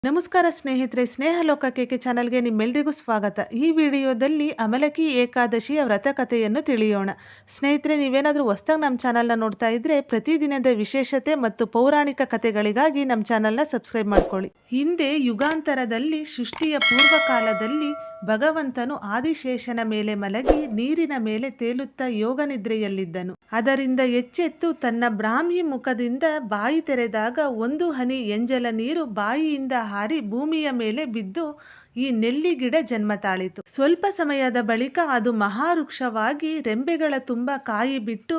ನಮಸ್ಕಾರ ಸ್ನೇಹಿತರೆ, ಸ್ನೇಹ ಲೋಕ ಚಾನಲ್ಗೆ ನಿಮ್ಮೆಲ್ಲರಿಗೂ ಸ್ವಾಗತ. ಈ ವಿಡಿಯೋದಲ್ಲಿ ಅಮಲಕಿ ಏಕಾದಶಿಯ ವ್ರತ ಕಥೆಯನ್ನು ತಿಳಿಯೋಣ. ಸ್ನೇಹಿತರೆ, ನೀವೇನಾದರೂ ಹೊಸದಾಗಿ ನಮ್ಮ ಚಾನಲ್ನ ನೋಡ್ತಾ ಇದ್ರೆ ಪ್ರತಿದಿನದ ವಿಶೇಷತೆ ಮತ್ತು ಪೌರಾಣಿಕ ಕಥೆಗಳಿಗಾಗಿ ನಮ್ಮ ಚಾನಲ್ನ ಸಬ್ಸ್ಕ್ರೈಬ್ ಮಾಡ್ಕೊಳ್ಳಿ. ಹಿಂದೆ ಯುಗಾಂತರದಲ್ಲಿ ಸೃಷ್ಟಿಯ ಪೂರ್ವಕಾಲದಲ್ಲಿ ಭಗವಂತನು ಆದಿಶೇಷನ ಮೇಲೆ ಮಲಗಿ ನೀರಿನ ಮೇಲೆ ತೇಲುತ್ತಾ ಯೋಗ ನಿದ್ರೆಯಲ್ಲಿದ್ದನು. ಅದರಿಂದ ಎಚ್ಚೆತ್ತು ತನ್ನ ಬ್ರಾಹ್ಮಿ ಮುಖದಿಂದ ಬಾಯಿ ತೆರೆದಾಗ ಒಂದು ಹನಿ ಎಂಜಲ ನೀರು ಬಾಯಿಯಿಂದ ಹಾರಿ ಭೂಮಿಯ ಮೇಲೆ ಬಿದ್ದು ಈ ನೆಲ್ಲಿ ಗಿಡ ಜನ್ಮ ತಾಳಿತು. ಸ್ವಲ್ಪ ಸಮಯದ ಬಳಿಕ ಅದು ಮಹಾವೃಕ್ಷವಾಗಿ ರೆಂಬೆಗಳ ತುಂಬ ಕಾಯಿ ಬಿಟ್ಟು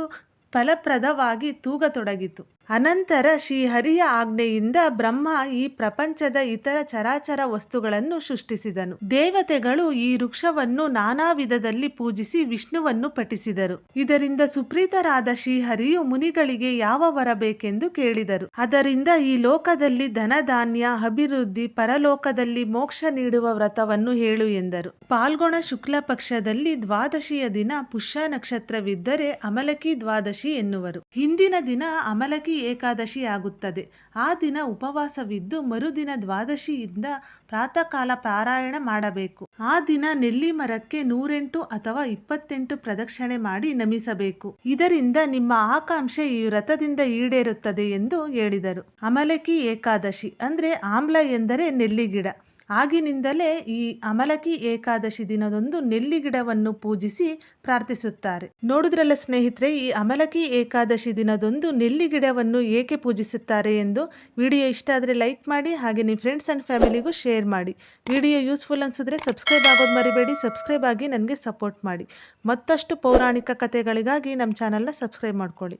ಫಲಪ್ರದವಾಗಿ ತೂಗತೊಡಗಿತು. ಅನಂತರ ಶ್ರೀಹರಿಯ ಆಜ್ಞೆಯಿಂದ ಬ್ರಹ್ಮ ಈ ಪ್ರಪಂಚದ ಇತರ ಚರಾಚರ ವಸ್ತುಗಳನ್ನು ಸೃಷ್ಟಿಸಿದನು. ದೇವತೆಗಳು ಈ ವೃಕ್ಷವನ್ನು ನಾನಾ ವಿಧದಲ್ಲಿ ಪೂಜಿಸಿ ವಿಷ್ಣುವನ್ನು ಪಠಿಸಿದರು. ಇದರಿಂದ ಸುಪ್ರೀತರಾದ ಶ್ರೀಹರಿಯು ಮುನಿಗಳಿಗೆ ಯಾವ ವರ ಬೇಕೆಂದು ಕೇಳಿದರು. ಅದರಿಂದ ಈ ಲೋಕದಲ್ಲಿ ಧನಧಾನ್ಯ ಅಭಿವೃದ್ಧಿ, ಪರಲೋಕದಲ್ಲಿ ಮೋಕ್ಷ ನೀಡುವ ವ್ರತವನ್ನು ಹೇಳು ಎಂದರು. ಪಾಲ್ಗೊಣ ಶುಕ್ಲ ಪಕ್ಷದಲ್ಲಿ ದ್ವಾದಶಿಯ ದಿನ ಪುಷ್ಯ ನಕ್ಷತ್ರವಿದ್ದರೆ ಅಮಲಕಿ ದ್ವಾದಶಿ ಎನ್ನುವರು. ಹಿಂದಿನ ದಿನ ಅಮಲಕಿ ಏಕಾದಶಿ ಆಗುತ್ತದೆ. ಆ ದಿನ ಉಪವಾಸವಿದ್ದು ಮರುದಿನ ದ್ವಾದಶಿಯಿಂದ ಪ್ರಾತಃ ಕಾಲ ಪಾರಾಯಣ ಮಾಡಬೇಕು. ಆ ದಿನ ನೆಲ್ಲಿ ಮರಕ್ಕೆ 108 ಅಥವಾ 28 ಪ್ರದಕ್ಷಿಣೆ ಮಾಡಿ ನಮಿಸಬೇಕು. ಇದರಿಂದ ನಿಮ್ಮ ಆಕಾಂಕ್ಷೆ ಈ ವ್ರತದಿಂದ ಈಡೇರುತ್ತದೆ ಎಂದು ಹೇಳಿದರು. ಅಮಲಕಿ ಏಕಾದಶಿ ಅಂದ್ರೆ ಆಮ್ಲ ಎಂದರೆ ನೆಲ್ಲಿ ಗಿಡ. ಆಗಿನಿಂದಲೇ ಈ ಅಮಲಕಿ ಏಕಾದಶಿ ದಿನದಂದು ನೆಲ್ಲಿ ಗಿಡವನ್ನು ಪೂಜಿಸಿ ಪ್ರಾರ್ಥಿಸುತ್ತಾರೆ. ನೋಡಿದ್ರಲ್ಲ ಸ್ನೇಹಿತರೆ, ಈ ಅಮಲಕಿ ಏಕಾದಶಿ ದಿನದಂದು ನೆಲ್ಲಿ ಗಿಡವನ್ನು ಏಕೆ ಪೂಜಿಸುತ್ತಾರೆ ಎಂದು. ವಿಡಿಯೋ ಇಷ್ಟ ಆದರೆ ಲೈಕ್ ಮಾಡಿ, ಹಾಗೆ ನಿಮ್ಮ ಫ್ರೆಂಡ್ಸ್ ಆ್ಯಂಡ್ ಫ್ಯಾಮಿಲಿಗೂ ಶೇರ್ ಮಾಡಿ. ವಿಡಿಯೋ ಯೂಸ್ಫುಲ್ ಅನಿಸಿದ್ರೆ ಸಬ್ಸ್ಕ್ರೈಬ್ ಆಗೋದು ಮರಿಬೇಡಿ. ಸಬ್ಸ್ಕ್ರೈಬ್ ಆಗಿ ನನಗೆ ಸಪೋರ್ಟ್ ಮಾಡಿ. ಮತ್ತಷ್ಟು ಪೌರಾಣಿಕ ಕಥೆಗಳಿಗಾಗಿ ನಮ್ಮ ಚಾನಲ್ನ ಸಬ್ಸ್ಕ್ರೈಬ್ ಮಾಡ್ಕೊಳ್ಳಿ.